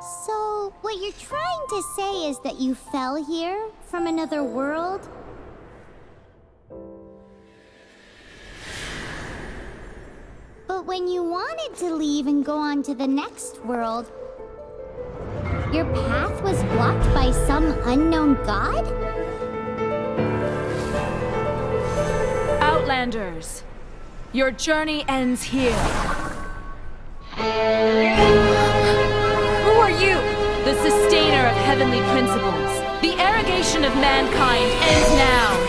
So, what you're trying to say is that you fell here from another world? But when you wanted to leave and go on to the next world, your path was blocked by some unknown god? Outlanders, your journey ends here. Who are you? The sustainer of heavenly principles. The arrogation of mankind ends now.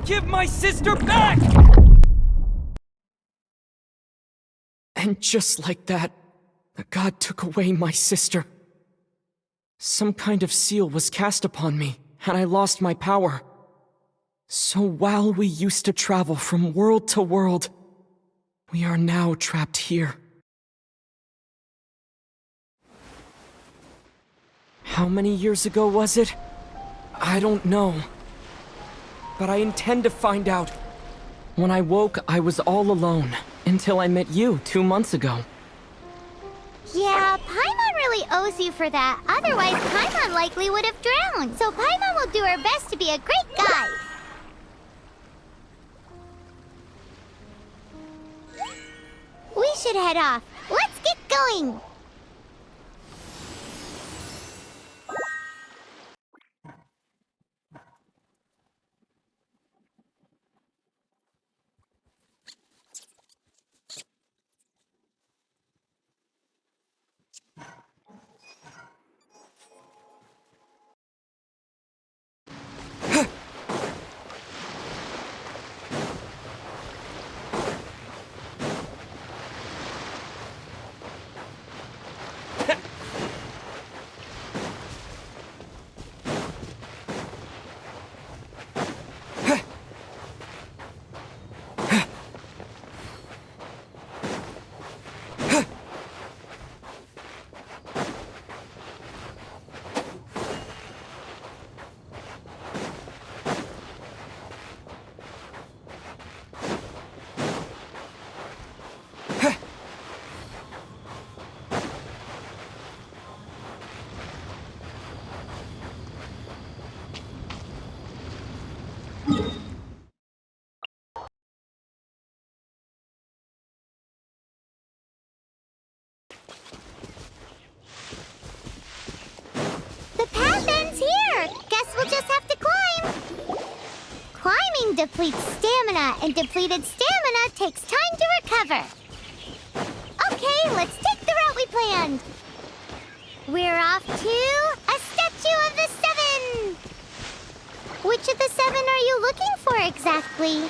Give my sister back! And just like that, the god took away my sister. Some kind of seal was cast upon me, and I lost my power. So while we used to travel from world to world, we are now trapped here. How many years ago was it? I don't know. But I intend to find out. When I woke, I was all alone, until I met you 2 months ago. Yeah, Paimon really owes you for that. Otherwise, Paimon likely would have drowned. So Paimon will do her best to be a great guide. We should head off. Let's get going! Depletes stamina, and depleted stamina takes time to recover. Okay, let's take the route we planned. We're off to a Statue of the Seven. Which of the 7 are you looking for exactly?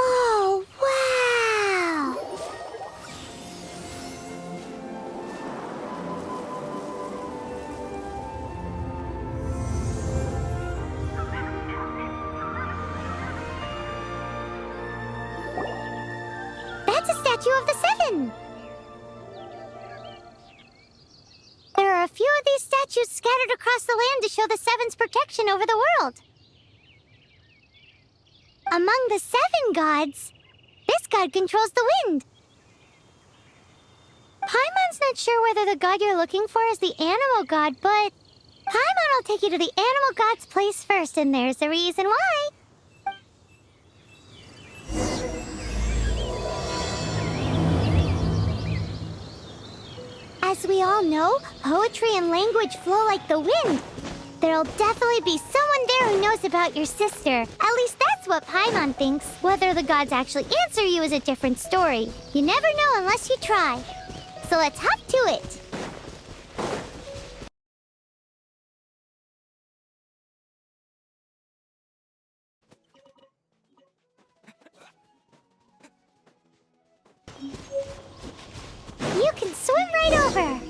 Oh, wow! That's a Statue of the Seven! There are a few of these statues scattered across the land to show the Seven's protection over the world. Among the 7 gods, This god controls the wind. Paimon's not sure whether the god you're looking for is the animal god, but Paimon will take you to the animal god's place first, and there's the reason why. As we all know, poetry and language flow like the wind. There'll definitely be someone there who knows about your sister. At least that's what Paimon thinks. Whether the gods actually answer you is a different story. You never know unless you try. So let's hop to it. You can swim right over.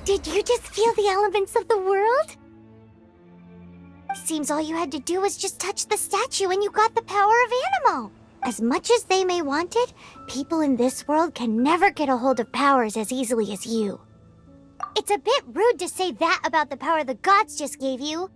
Did you just feel the elements of the world? Seems all you had to do was just touch the statue and you got the power of Animo. As much as they may want it, people in this world can never get a hold of powers as easily as you. It's a bit rude to say that about the power the gods just gave you.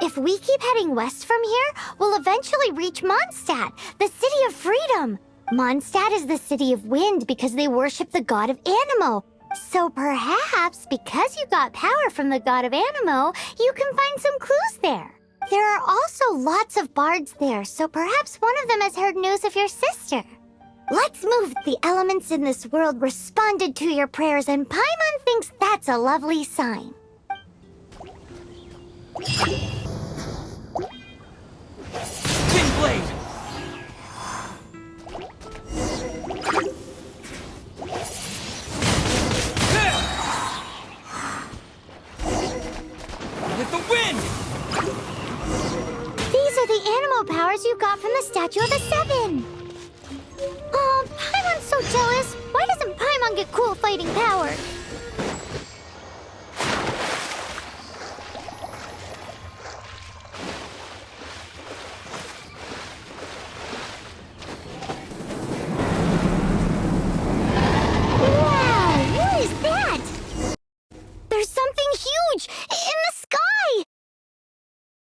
If we keep heading west from here, we'll eventually reach Mondstadt, the city of freedom. Mondstadt is the city of wind because they worship the god of Animo. So perhaps, because you got power from the god of Animo, you can find some clues there. There are also lots of bards there, so perhaps one of them has heard news of your sister. Let's move. The elements in this world responded to your prayers, and Paimon thinks that's a lovely sign. Wind Blade! With the wind! These are the animal powers you got from the Statue of the Seven. Oh, Paimon's so jealous. Why doesn't Paimon get cool fighting power? Wow, what is that? There's something huge in the sky!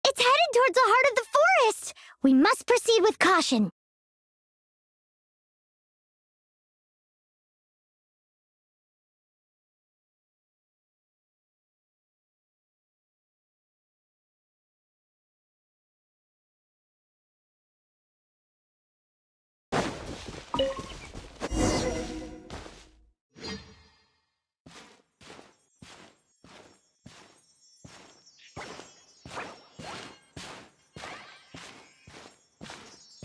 It's headed towards the heart of the forest! We must proceed with caution.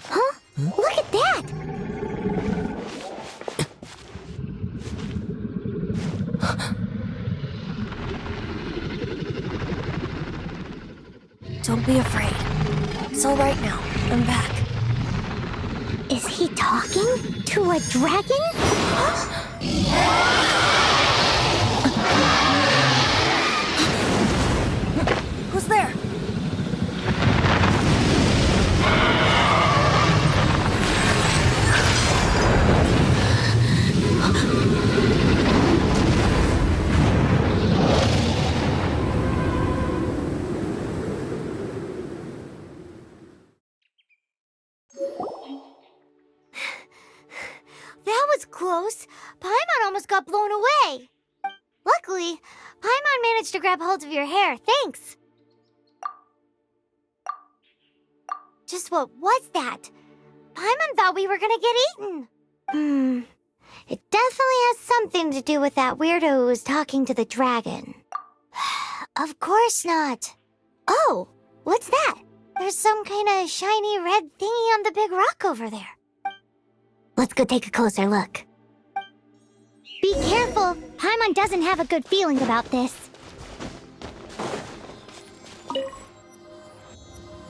Huh? Look at that! Don't be afraid. It's all right now. I'm back. Is he talking to a dragon? Who's there? That was close. Paimon almost got blown away. Luckily, Paimon managed to grab hold of your hair. Thanks. Just what was that? Paimon thought we were gonna get eaten. It definitely has something to do with that weirdo who was talking to the dragon. Of course not. Oh, what's that? There's some kind of shiny red thingy on the big rock over there. Let's go take a closer look. Be careful! Paimon doesn't have a good feeling about this.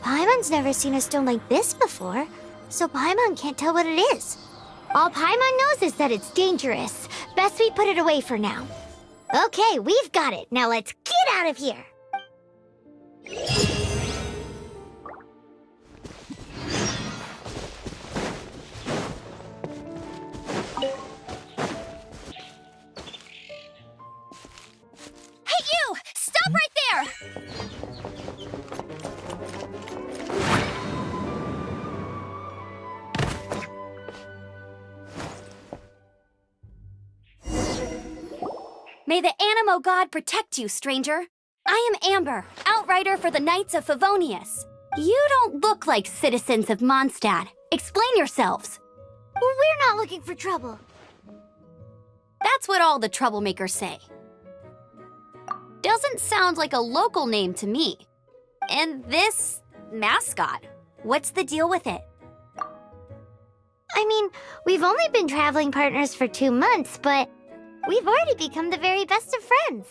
Paimon's never seen a stone like this before, so Paimon can't tell what it is. All Paimon knows is that it's dangerous. Best we put it away for now. Okay, we've got it. Now let's get out of here! Hey, you! Stop right there! May the Animo God protect you, stranger. I am Amber, outrider for the Knights of Favonius. You don't look like citizens of Mondstadt. Explain yourselves. We're not looking for trouble. That's what all the troublemakers say. Doesn't sound like a local name to me. And this mascot, what's the deal with it? I mean, we've only been traveling partners for 2 months, but we've already become the very best of friends.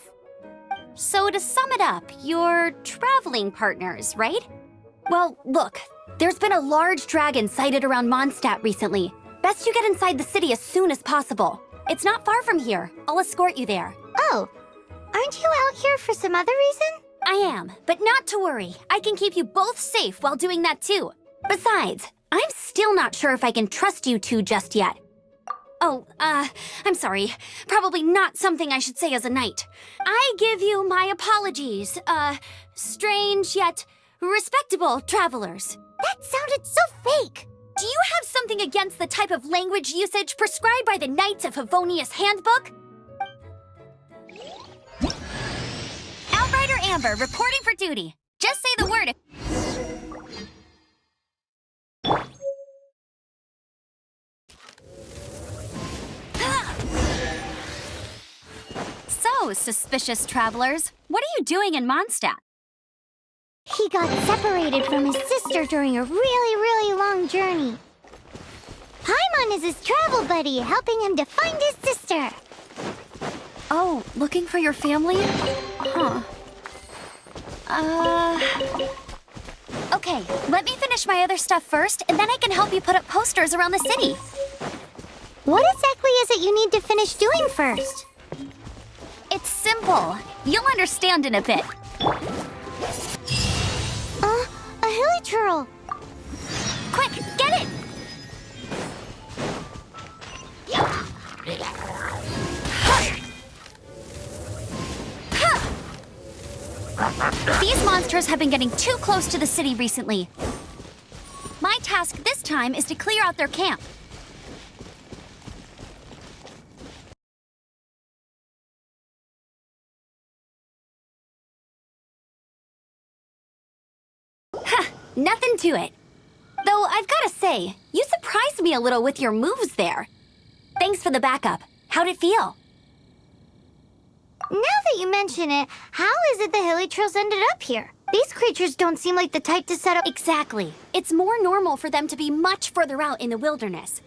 So to sum it up, you're traveling partners, right? Well, look, there's been a large dragon sighted around Mondstadt recently. Best you get inside the city as soon as possible. It's not far from here. I'll escort you there. Oh, aren't you out here for some other reason? I am, but not to worry. I can keep you both safe while doing that too. Besides, I'm still not sure if I can trust you two just yet. Oh, I'm sorry. Probably not something I should say as a knight. I give you my apologies, strange yet respectable travelers. That sounded so fake. Do you have something against the type of language usage prescribed by the Knights of Favonius Handbook? Outrider Amber, reporting for duty. Just say the word. So, suspicious travelers, what are you doing in Mondstadt? He got separated from his sister during a really long journey. Paimon is his travel buddy, helping him to find his sister. Oh, looking for your family? Huh. Okay, let me finish my other stuff first, and then I can help you put up posters around the city. What exactly is it you need to finish doing first? It's simple. You'll understand in a bit. A hilly churl. Quick, get it! These monsters have been getting too close to the city recently. My task this time is to clear out their camp. Nothing to it. Though I've gotta say, you surprised me a little with your moves there. Thanks for the backup. How'd it feel? Now that you mention it, how is it the hilly trails ended up here? These creatures don't seem like the type to set up— Exactly. It's more normal for them to be much further out in the wilderness.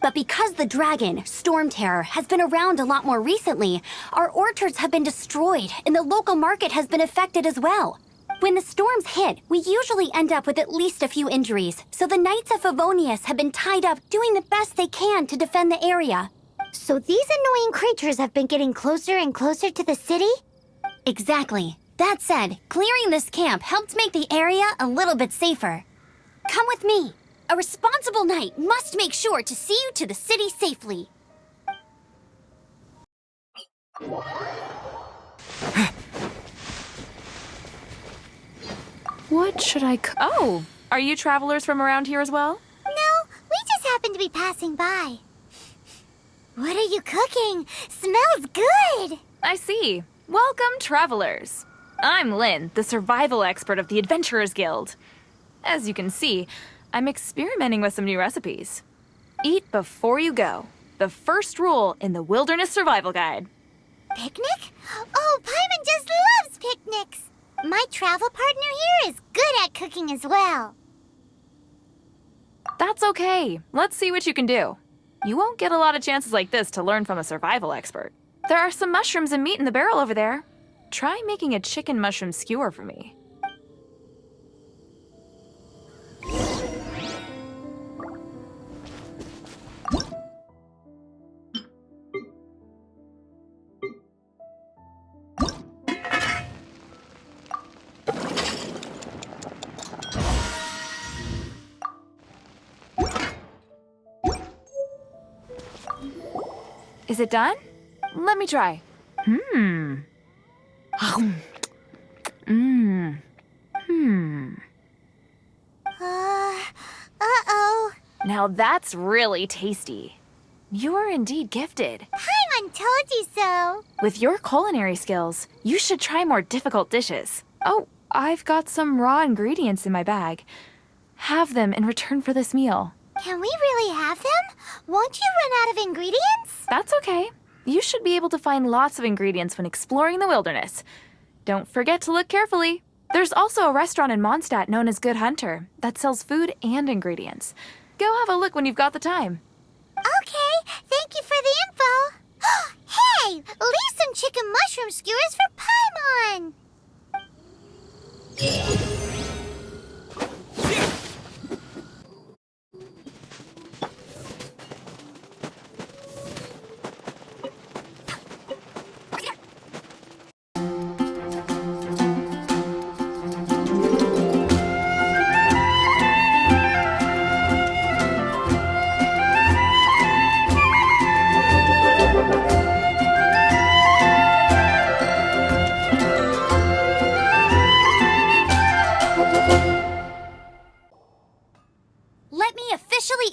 But because the dragon, Storm Terror, has been around a lot more recently, our orchards have been destroyed and the local market has been affected as well. When the storms hit, we usually end up with at least a few injuries, so the Knights of Favonius have been tied up doing the best they can to defend the area. So these annoying creatures have been getting closer and closer to the city? Exactly. That said, clearing this camp helped make the area a little bit safer. Come with me. A responsible knight must make sure to see you to the city safely. What should I Oh, are you travelers from around here as well? No, we just happened to be passing by. What are you cooking? Smells good! I see. Welcome, travelers. I'm Lynn, the survival expert of the Adventurers Guild. As you can see, I'm experimenting with some new recipes. Eat before you go. The first rule in the Wilderness Survival Guide. Picnic? Oh, Paimon just loves picnics! My travel partner here is good at cooking as well. That's okay. Let's see what you can do. You won't get a lot of chances like this to learn from a survival expert. There are some mushrooms and meat in the barrel over there. Try making a chicken mushroom skewer for me. Is it done? Let me try. Uh-oh. Now that's really tasty. You are indeed gifted. Paimon told you so. With your culinary skills, you should try more difficult dishes. Oh, I've got some raw ingredients in my bag. Have them in return for this meal. Can we really have them? Won't you run out of ingredients? That's okay. You should be able to find lots of ingredients when exploring the wilderness. Don't forget to look carefully. There's also a restaurant in Mondstadt known as Good Hunter that sells food and ingredients. Go have a look when you've got the time. Okay, thank you for the info. Hey, leave some chicken mushroom skewers for Paimon.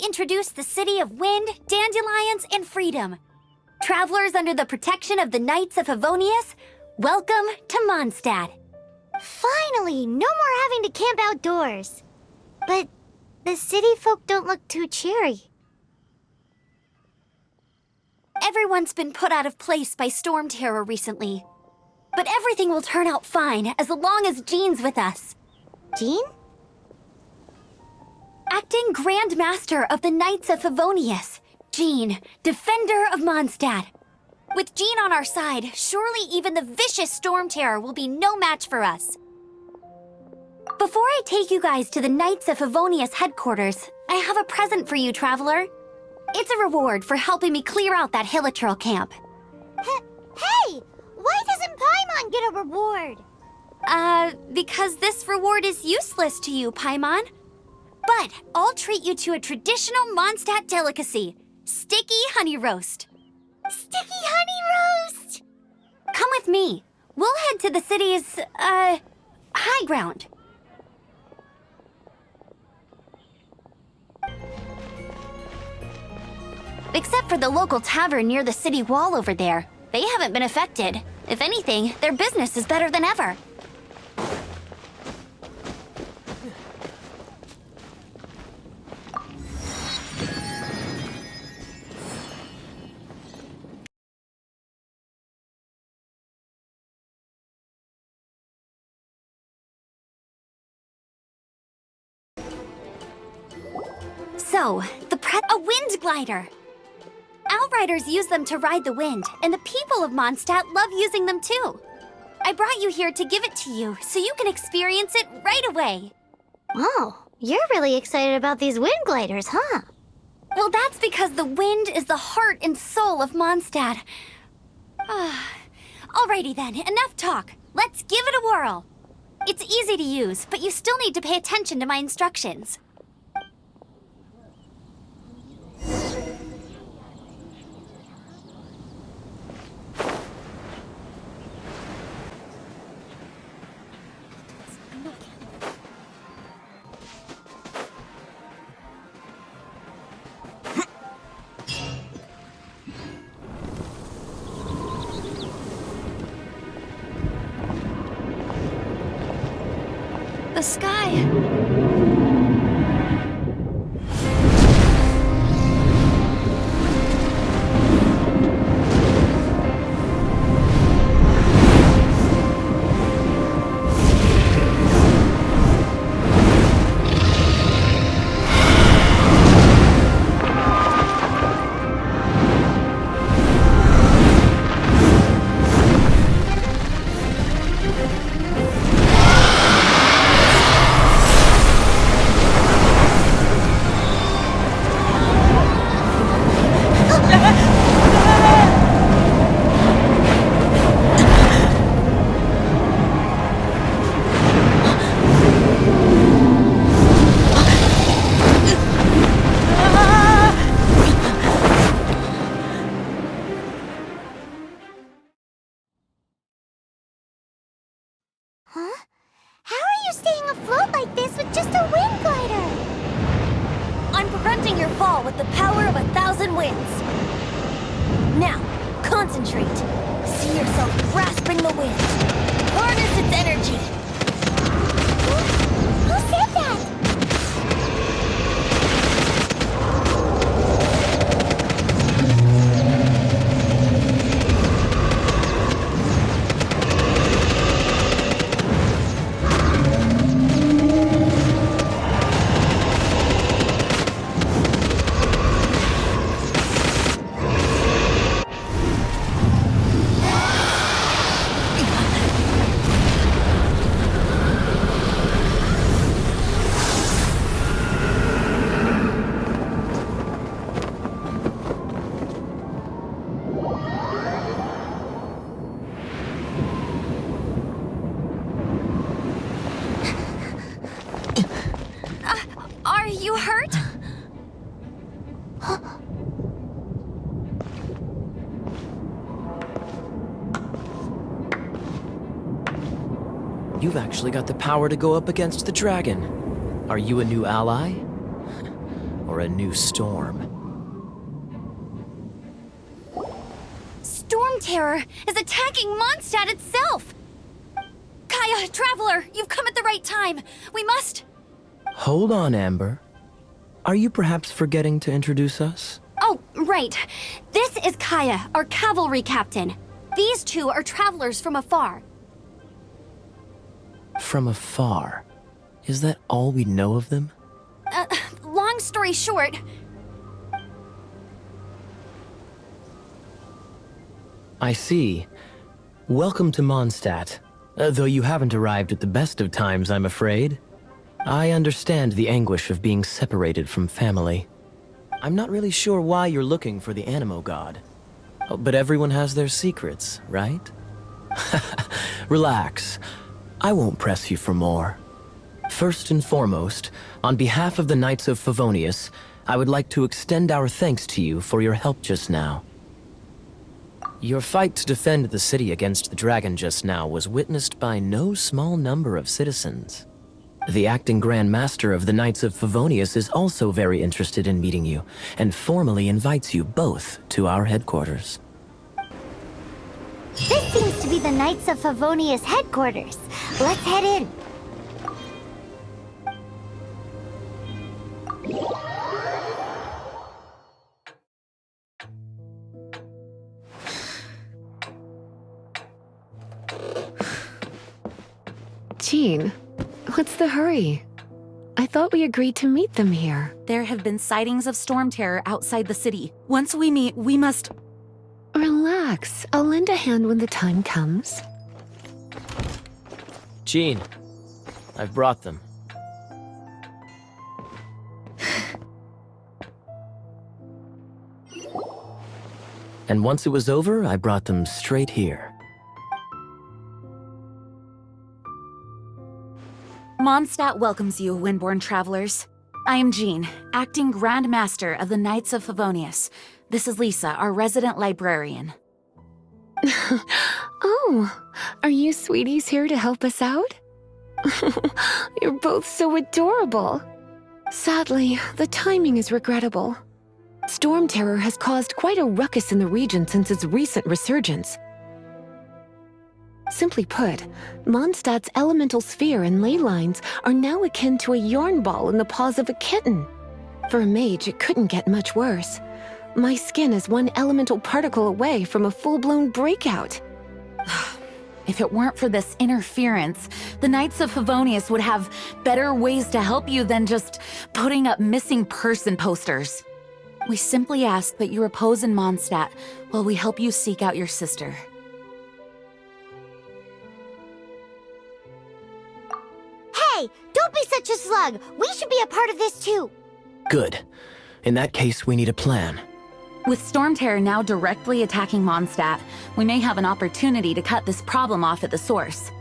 Introduce the city of wind, dandelions, and freedom. Travelers under the protection of the Knights of Favonius, welcome to Mondstadt. Finally, no more having to camp outdoors. But the city folk don't look too cheery. Everyone's been put out of place by storm terror recently. But everything will turn out fine as long as Jean's with us. Jean? Acting Grand Master of the Knights of Favonius, Jean, Defender of Mondstadt. With Jean on our side, surely even the vicious storm terror will be no match for us. Before I take you guys to the Knights of Favonius headquarters, I have a present for you, Traveler. It's a reward for helping me clear out that Hilichurl camp. Hey! Why doesn't Paimon get a reward? Because this reward is useless to you, Paimon. But I'll treat you to a traditional Mondstadt delicacy, sticky honey roast. Sticky honey roast! Come with me. We'll head to the city's, high ground. Except for the local tavern near the city wall over there. They haven't been affected. If anything, their business is better than ever. So, a wind glider. Outriders use them to ride the wind, and the people of Mondstadt love using them too. I brought you here to give it to you, so you can experience it right away. Oh, you're really excited about these wind gliders, huh? Well, that's because the wind is the heart and soul of Mondstadt. Alrighty then, enough talk. Let's give it a whirl. It's easy to use, but you still need to pay attention to my instructions. The sky. sustaining your fall with the power of 1,000 winds. Now, concentrate. See yourself grasping the wind. Harness its energy. Who said that? Are you hurt? You've actually got the power to go up against the dragon. Are you a new ally? Or a new storm? Storm Terror is attacking Mondstadt itself! Kaya, Traveler, you've come at the right time. We must... Hold on, Amber. Are you perhaps forgetting to introduce us? Oh, right. This is Kaya, our cavalry captain. These two are travelers from afar. From afar. Is that all we know of them? Long story short, I see. Welcome to Mondstadt. Though you haven't arrived at the best of times, I'm afraid. I understand the anguish of being separated from family. I'm not really sure why you're looking for the Animo God. Oh, but everyone has their secrets, right? Relax. I won't press you for more. First and foremost, on behalf of the Knights of Favonius, I would like to extend our thanks to you for your help just now. Your fight to defend the city against the dragon just now was witnessed by no small number of citizens. The acting Grand Master of the Knights of Favonius is also very interested in meeting you, and formally invites you both to our headquarters. This seems to be the Knights of Favonius headquarters. Let's head in. Jean, what's the hurry? I thought we agreed to meet them here. There have been sightings of storm terror outside the city. Once we meet, we must... Relax. I'll lend a hand when the time comes. Jean, I've brought them. And once it was over, I brought them straight here. Mondstadt welcomes you, Windborn travelers. I am Jean, acting Grand Master of the Knights of Favonius. This is Lisa, our resident librarian. Oh, are you sweeties here to help us out? You're both so adorable. Sadly, the timing is regrettable. Storm Terror has caused quite a ruckus in the region since its recent resurgence. Simply put, Mondstadt's elemental sphere and ley lines are now akin to a yarn ball in the paws of a kitten. For a mage, it couldn't get much worse. My skin is one elemental particle away from a full-blown breakout. If it weren't for this interference, the Knights of Favonius would have better ways to help you than just putting up missing person posters. We simply ask that you repose in Mondstadt while we help you seek out your sister. Hey, don't be such a slug. We should be a part of this too. Good. In that case, we need a plan. With Storm Terror now directly attacking Mondstadt, we may have an opportunity to cut this problem off at the source.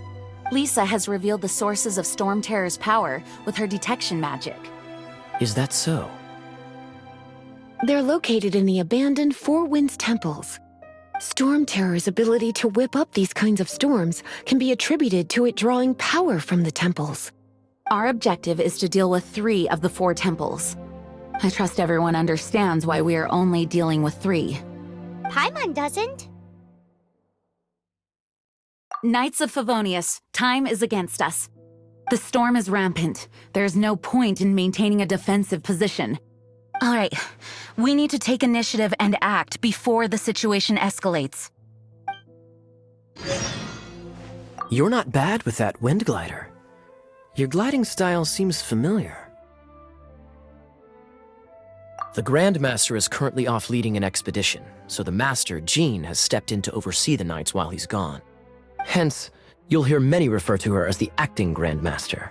Lisa has revealed the sources of Storm Terror's power with her detection magic. Is that so? They're located in the abandoned Four Winds temples. Storm Terror's ability to whip up these kinds of storms can be attributed to it drawing power from the temples. Our objective is to deal with 3 of the 4 temples. I trust everyone understands why we are only dealing with 3. Paimon doesn't. Knights of Favonius, time is against us. The storm is rampant. There's no point in maintaining a defensive position. All right, we need to take initiative and act before the situation escalates. You're not bad with that wind glider. Your gliding style seems familiar. The Grandmaster is currently off leading an expedition, so the Master, Jean, has stepped in to oversee the Knights while he's gone. Hence, you'll hear many refer to her as the acting Grandmaster.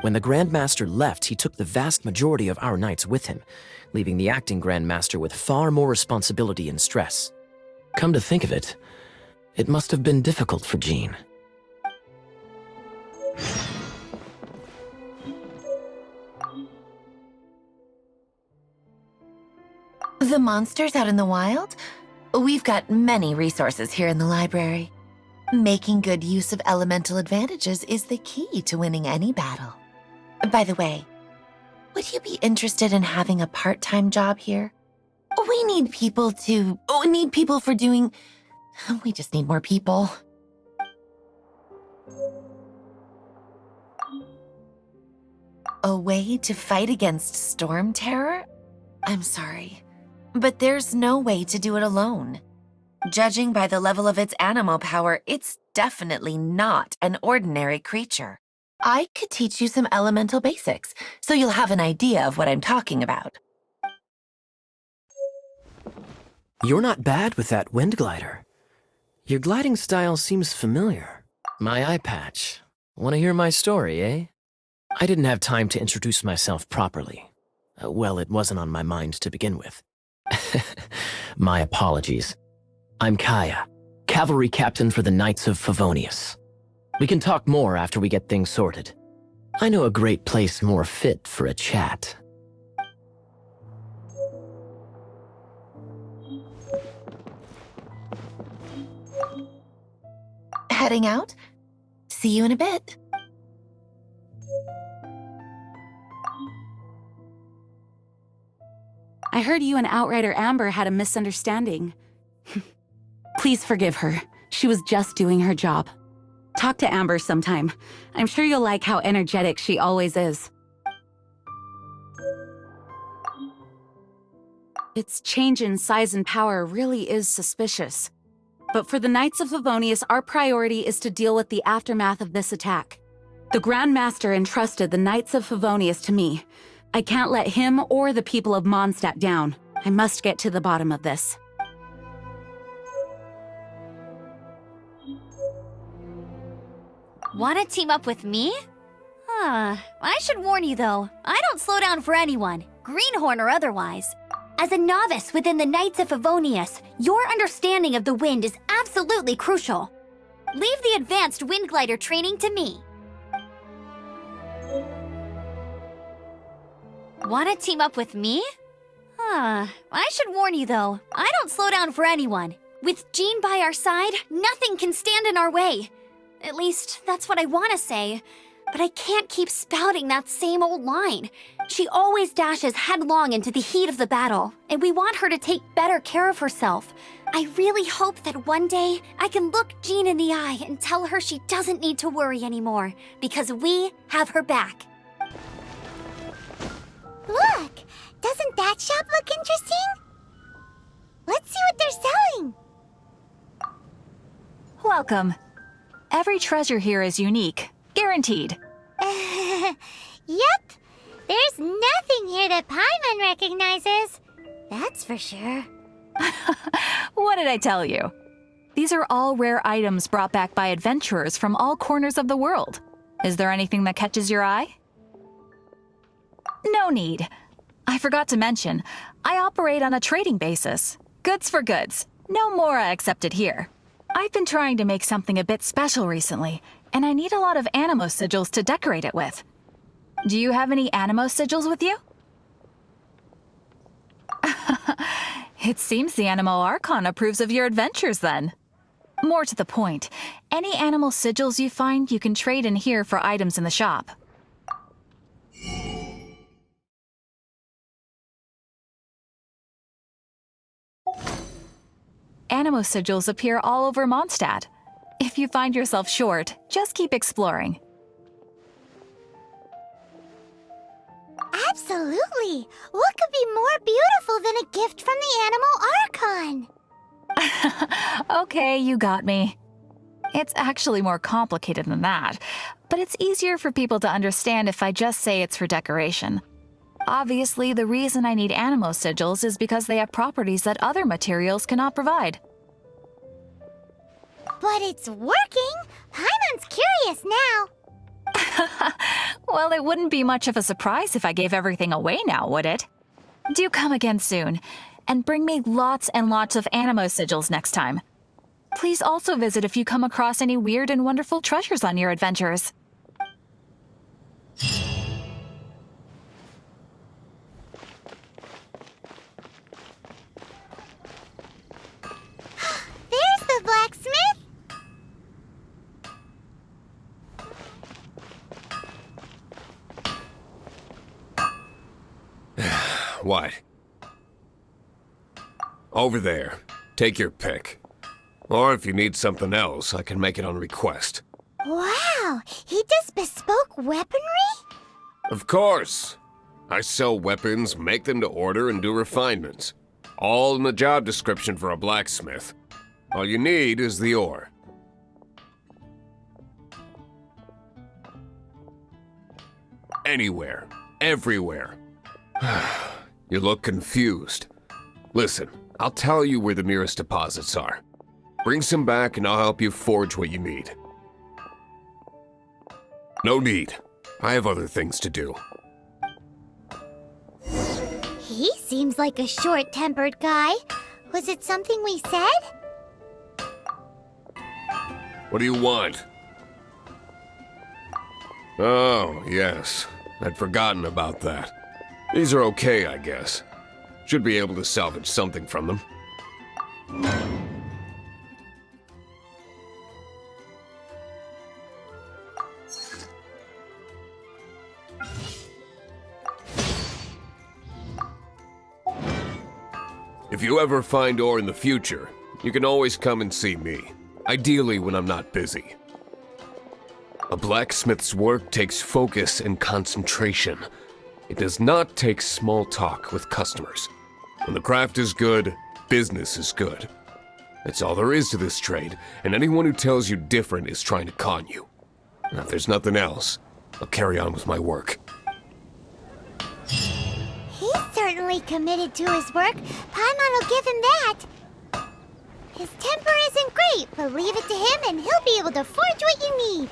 When the Grandmaster left, he took the vast majority of our Knights with him, leaving the acting Grandmaster with far more responsibility and stress. Come to think of it, it must have been difficult for Jean. The monsters out in the wild? We've got many resources here in the library. Making good use of elemental advantages is the key to winning any battle. By the way, would you be interested in having a part-time job here? We need people for doing... We just need more people. A way to fight against storm terror? I'm sorry, but there's no way to do it alone. Judging by the level of its animal power, it's definitely not an ordinary creature. I could teach you some elemental basics, so you'll have an idea of what I'm talking about. You're not bad with that wind glider. Your gliding style seems familiar. My eye patch. Want to hear my story, eh? I didn't have time to introduce myself properly. Well, it wasn't on my mind to begin with. My apologies. I'm Kaya, cavalry captain for the Knights of Favonius. We can talk more after we get things sorted. I know a great place more fit for a chat. Heading out? See you in a bit. I heard you and Outrider Amber had a misunderstanding. Please forgive her. She was just doing her job. Talk to Amber sometime. I'm sure you'll like how energetic she always is. Its change in size and power really is suspicious. But for the Knights of Favonius, our priority is to deal with the aftermath of this attack. The Grand Master entrusted the Knights of Favonius to me. I can't let him or the people of Mondstadt down. I must get to the bottom of this. Want to team up with me? I should warn you though, I don't slow down for anyone, greenhorn or otherwise. As a novice within the Knights of Favonius, your understanding of the wind is absolutely crucial. Leave the advanced wind glider training to me. Want to team up with me? I should warn you though, I don't slow down for anyone. With Jean by our side, nothing can stand in our way. At least, that's what I want to say. But I can't keep spouting that same old line. She always dashes headlong into the heat of the battle, and we want her to take better care of herself. I really hope that one day I can look Jean in the eye and tell her she doesn't need to worry anymore, because we have her back. Look! Doesn't that shop look interesting? Let's see what they're selling. Welcome. Every treasure here is unique. Guaranteed. Yep. There's nothing here that Paimon recognizes. That's for sure. What did I tell you? These are all rare items brought back by adventurers from all corners of the world. Is there anything that catches your eye? No need. I forgot to mention, I operate on a trading basis. Goods for goods. No Mora accepted here. I've been trying to make something a bit special recently, and I need a lot of animo sigils to decorate it with. Do you have any animo sigils with you? It seems the Animo Archon approves of your adventures then. More to the point, any animal sigils you find you can trade in here for items in the shop. Animo sigils appear all over Mondstadt. If you find yourself short, just keep exploring. Absolutely! What could be more beautiful than a gift from the Animal Archon? Okay, you got me. It's actually more complicated than that, but it's easier for people to understand if I just say it's for decoration. Obviously, the reason I need Animo sigils is because they have properties that other materials cannot provide. But it's working! Paimon's curious now. Well, it wouldn't be much of a surprise if I gave everything away now, would it? Do come again soon, and bring me lots and lots of Animo sigils next time. Please also visit if you come across any weird and wonderful treasures on your adventures. There's the blacksmith! What? Over there. Take your pick. Or if you need something else, I can make it on request. Wow! He does bespoke weaponry? Of course! I sell weapons, make them to order, and do refinements. All in the job description for a blacksmith. All you need is the ore. Anywhere. Everywhere. You look confused. Listen, I'll tell you where the nearest deposits are. Bring some back and I'll help you forge what you need. No need. I have other things to do. He seems like a short-tempered guy. Was it something we said? What do you want? Oh, yes. I'd forgotten about that. These are okay, I guess. Should be able to salvage something from them. If you ever find ore in the future, you can always come and see me. Ideally when I'm not busy. A blacksmith's work takes focus and concentration. It does not take small talk with customers. When the craft is good, business is good. That's all there is to this trade, and anyone who tells you different is trying to con you. Now, if there's nothing else, I'll carry on with my work. He's certainly committed to his work. Paimon will give him that. His temper isn't great, but leave it to him and he'll be able to forge what you need.